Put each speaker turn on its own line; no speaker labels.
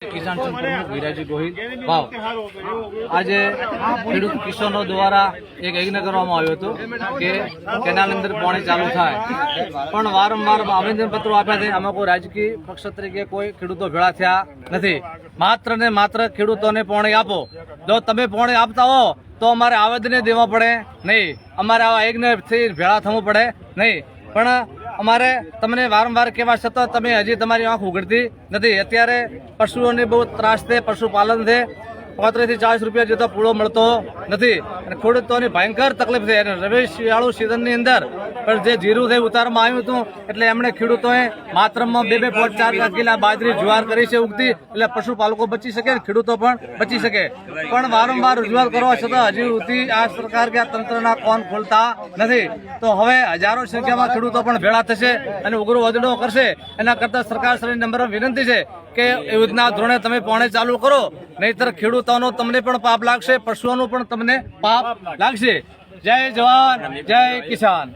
કિસાન સંઘ પ્રમુખ વિરાજી ગોહિલ વાવ આજે ખેડૂત કિસાનો દ્વારા એક યજ્ઞ કરવામાં આવ્યો હતો કે કેનાલ અંદર પાણી ચાલુ થાય, પણ વારંવાર આવેદનપત્રો આપ્યા છે. આમાં કોઈ રાજકીય પક્ષ તરીકે કોઈ ખેડૂતો ભેળા થયા નથી. માત્ર ને માત્ર ખેડૂતોને પાણી આપો. જો તમે પાણી આપતા હો તો અમારે આવેદને દેવા પડે નહીં, અમારે આવા યજ્ઞથી ભેળા થવું પડે નહીં. પણ અમારે તમને વારંવાર કહેવા છતાં તમે હજી તમારી આંખ ઉઘડતી નથી. અત્યારે પશુઓને બહુ ત્રાસ છે, પશુપાલન છે. 35 થી 40 રૂપિયા જેટલો પૂળો મળતો નથી અને ખેડૂતોની ભયંકર તકલીફ છે. અને રવિ શિયાળુ સિઝનની અંદર પણ જે જીરું છે ઉતારવામાં આવ્યું હતું એટલે એમણે ખેડૂતોએ માત્રમાં 2-4 કિલા બાજરી જુવાર કરી છે ઉગતી, એટલે પશુપાલકો બચી શકે, ખેડૂતો પણ બચી શકે. પણ વારંવાર રજૂઆત કરવા છતાં હજી સુધી આ સરકાર કે આ તંત્રના કોન ખોલતા નથી. તો હવે હજારો સંખ્યામાં ખેડૂતો પણ ભેળા થશે અને ઉગ્ર વધડો કરશે. એના કરતાં સરકાર શ્રીની નમ્ર વિનંતી છે કે યોજના ધોરણે તમે પાણી ચાલુ કરો, નહીતર ખેડૂતોનો તમને પણ પાપ લાગશે, પશુઓનું પણ તમને પાપ લાગશે. જય જવાન, જય કિસાન.